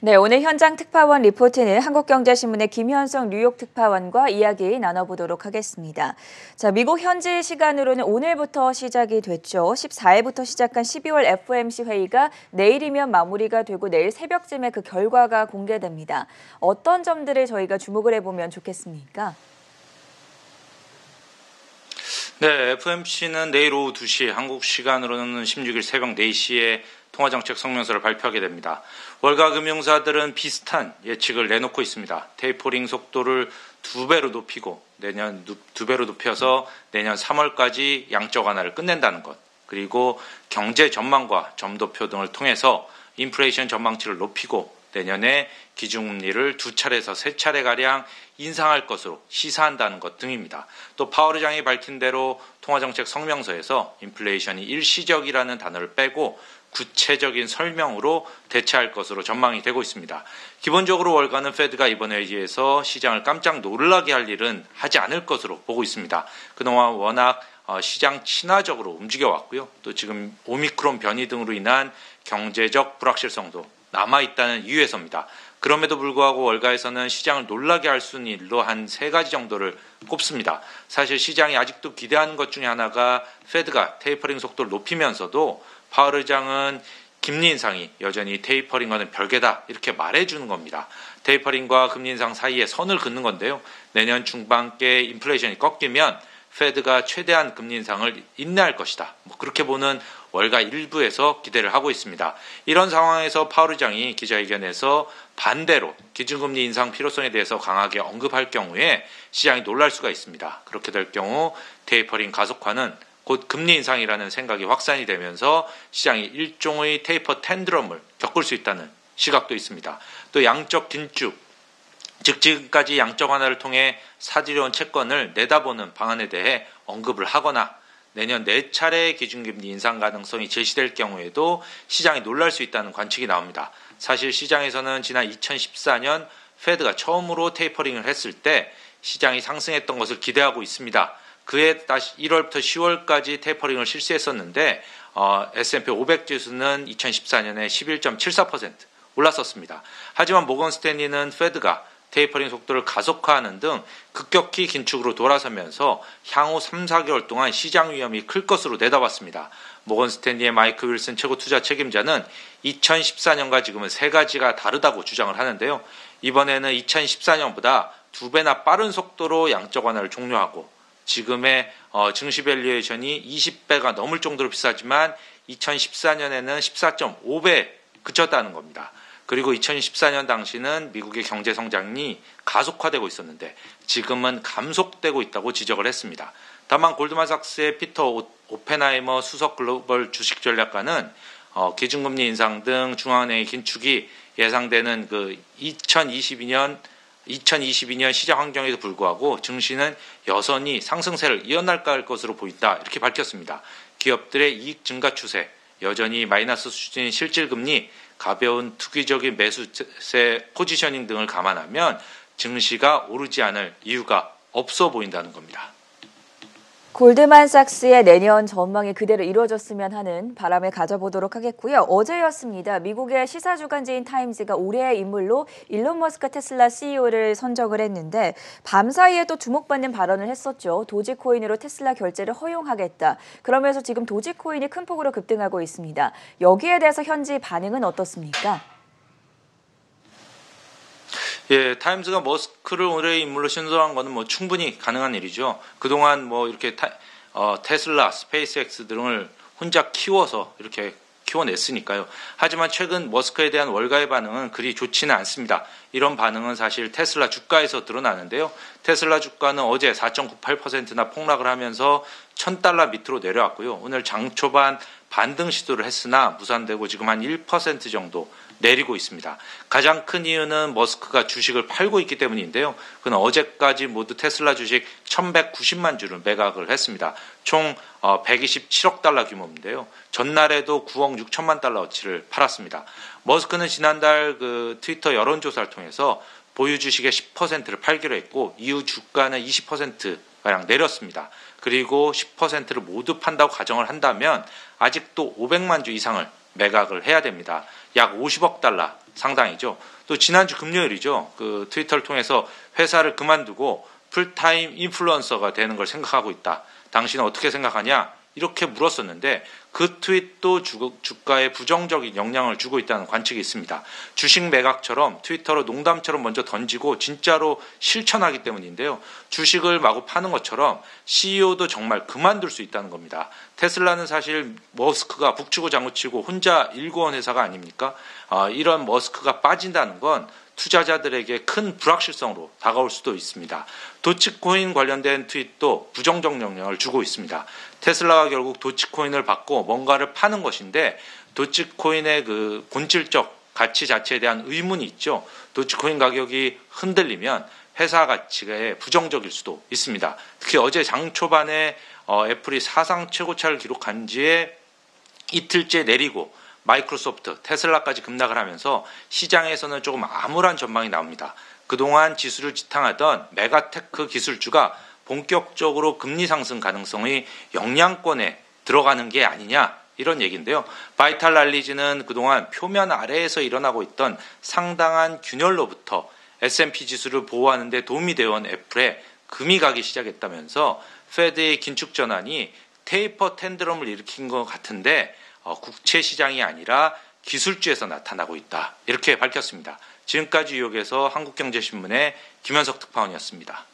네, 오늘 현장 특파원 리포트는 한국경제신문의 김현성 뉴욕 특파원과 이야기 나눠보도록 하겠습니다. 자, 미국 현지 시간으로는 오늘부터 시작이 됐죠. 14일부터 시작한 12월 FOMC 회의가 내일이면 마무리가 되고 내일 새벽쯤에 그 결과가 공개됩니다. 어떤 점들을 저희가 주목을 해보면 좋겠습니까? 네, FOMC는 내일 오후 2시, 한국 시간으로는 16일 새벽 4시에 통화정책 성명서를 발표하게 됩니다. 월가 금융사들은 비슷한 예측을 내놓고 있습니다. 테이퍼링 속도를 2배로 높이고 내년 2배로 높여서 내년 3월까지 양적 완화를 끝낸다는 것, 그리고 경제 전망과 점도표 등을 통해서 인플레이션 전망치를 높이고 내년에 기준금리를 2차례에서 3차례가량 인상할 것으로 시사한다는 것 등입니다. 또 파월 의장이 밝힌 대로 통화정책 성명서에서 인플레이션이 일시적이라는 단어를 빼고 구체적인 설명으로 대처할 것으로 전망이 되고 있습니다. 기본적으로 월가는 페드가 이번 회의에서 시장을 깜짝 놀라게 할 일은 하지 않을 것으로 보고 있습니다. 그동안 워낙 시장 친화적으로 움직여왔고요. 또 지금 오미크론 변이 등으로 인한 경제적 불확실성도 남아있다는 이유에서입니다. 그럼에도 불구하고 월가에서는 시장을 놀라게 할 수 있는 일로 한 3가지 정도를 꼽습니다. 사실 시장이 아직도 기대하는 것 중에 하나가 페드가 테이퍼링 속도를 높이면서도 파월 의장은 금리 인상이 여전히 테이퍼링과는 별개다 이렇게 말해주는 겁니다. 테이퍼링과 금리 인상 사이에 선을 긋는 건데요. 내년 중반께 인플레이션이 꺾이면 페드가 최대한 금리 인상을 인내할 것이다. 그렇게 보는 월가 일부에서 기대를 하고 있습니다. 이런 상황에서 파월 의장이 기자회견에서 반대로 기준금리 인상 필요성에 대해서 강하게 언급할 경우에 시장이 놀랄 수가 있습니다. 그렇게 될 경우 테이퍼링 가속화는 곧 금리 인상이라는 생각이 확산이 되면서 시장이 일종의 테이퍼 텐드럼을 겪을 수 있다는 시각도 있습니다. 또 양적 긴축, 즉 지금까지 양적 완화를 통해 사들여온 채권을 내다보는 방안에 대해 언급을 하거나 내년 4차례의 기준금리 인상 가능성이 제시될 경우에도 시장이 놀랄 수 있다는 관측이 나옵니다. 사실 시장에서는 지난 2014년 페드가 처음으로 테이퍼링을 했을 때 시장이 상승했던 것을 기대하고 있습니다. 그해 다시 1월부터 10월까지 테이퍼링을 실시했었는데 S&P 500 지수는 2014년에 11.74% 올랐었습니다. 하지만 모건 스탠리는 페드가 테이퍼링 속도를 가속화하는 등 급격히 긴축으로 돌아서면서 향후 3, 4개월 동안 시장 위험이 클 것으로 내다봤습니다. 모건 스탠리의 마이크 윌슨 최고 투자 책임자는 2014년과 지금은 3가지가 다르다고 주장을 하는데요. 이번에는 2014년보다 2배나 빠른 속도로 양적 완화를 종료하고 지금의 증시 밸류에이션이 20배가 넘을 정도로 비싸지만 2014년에는 14.5배 그쳤다는 겁니다. 그리고 2014년 당시는 미국의 경제 성장이 가속화되고 있었는데 지금은 감속되고 있다고 지적을 했습니다. 다만 골드만삭스의 피터 오펜하이머 수석 글로벌 주식 전략가는 기준금리 인상 등 중앙은행의 긴축이 예상되는 2022년 시장 환경에도 불구하고 증시는 여전히 상승세를 이어나갈 것으로 보인다 이렇게 밝혔습니다. 기업들의 이익 증가 추세, 여전히 마이너스 수준인 실질금리, 가벼운 투기적인 매수세 포지셔닝 등을 감안하면 증시가 오르지 않을 이유가 없어 보인다는 겁니다. 골드만삭스의 내년 전망이 그대로 이루어졌으면 하는 바람을 가져보도록 하겠고요. 어제였습니다. 미국의 시사주간지인 타임즈가 올해의 인물로 일론 머스크 테슬라 CEO를 선정을 했는데 밤사이에 또 주목받는 발언을 했었죠. 도지코인으로 테슬라 결제를 허용하겠다. 그러면서 지금 도지코인이 큰 폭으로 급등하고 있습니다. 여기에 대해서 현지 반응은 어떻습니까? 예, 타임즈가 머스크를 올해의 인물로 신설한 것은 충분히 가능한 일이죠. 그동안 이렇게 테슬라, 스페이스X 등을 혼자 키워서 이렇게 키워냈으니까요. 하지만 최근 머스크에 대한 월가의 반응은 그리 좋지는 않습니다. 이런 반응은 사실 테슬라 주가에서 드러나는데요. 테슬라 주가는 어제 4.98%나 폭락을 하면서 $1,000 밑으로 내려왔고요. 오늘 장 초반 반등 시도를 했으나 무산되고 지금 한 1% 정도 내리고 있습니다. 가장 큰 이유는 머스크가 주식을 팔고 있기 때문인데요. 그는 어제까지 모두 테슬라 주식 1,190만 주를 매각을 했습니다. 총 127억 달러 규모인데요. 전날에도 9억 6천만 달러어치를 팔았습니다. 머스크는 지난달 트위터 여론조사를 통해서 보유 주식의 10%를 팔기로 했고 이후 주가는 20%가량 내렸습니다. 그리고 10%를 모두 판다고 가정을 한다면 아직도 500만 주 이상을 매각을 해야 됩니다. 약 50억 달러 상당이죠. 또 지난주 금요일이죠. 그 트위터를 통해서 회사를 그만두고 풀타임 인플루언서가 되는 걸 생각하고 있다. 당신은 어떻게 생각하냐? 이렇게 물었었는데 그 트윗도 주가에 부정적인 영향을 주고 있다는 관측이 있습니다. 주식 매각처럼 트위터로 농담처럼 먼저 던지고 진짜로 실천하기 때문인데요. 주식을 마구 파는 것처럼 CEO도 정말 그만둘 수 있다는 겁니다. 테슬라는 사실 머스크가 북치고 장구치고 혼자 일궈온 회사가 아닙니까? 이런 머스크가 빠진다는 건 투자자들에게 큰 불확실성으로 다가올 수도 있습니다. 도치코인 관련된 트윗도 부정적 영향을 주고 있습니다. 테슬라가 결국 도치코인을 받고 뭔가를 파는 것인데 도치코인의 그 본질적 가치 자체에 대한 의문이 있죠. 도치코인 가격이 흔들리면 회사 가치가 부정적일 수도 있습니다. 특히 어제 장 초반에 애플이 사상 최고차를 기록한 지에 이틀째 내리고 마이크로소프트, 테슬라까지 급락을 하면서 시장에서는 조금 암울한 전망이 나옵니다. 그동안 지수를 지탱하던 메가테크 기술주가 본격적으로 금리 상승 가능성이 영향권에 들어가는 게 아니냐 이런 얘기인데요. 바이탈 알리지는 그동안 표면 아래에서 일어나고 있던 상당한 균열로부터 S&P 지수를 보호하는 데 도움이 되어온 애플에 금이 가기 시작했다면서 페드의 긴축 전환이 테이퍼 텐드럼을 일으킨 것 같은데 국채 시장이 아니라 기술주에서 나타나고 있다. 이렇게 밝혔습니다. 지금까지 뉴욕에서 한국경제신문의 김현석 특파원이었습니다.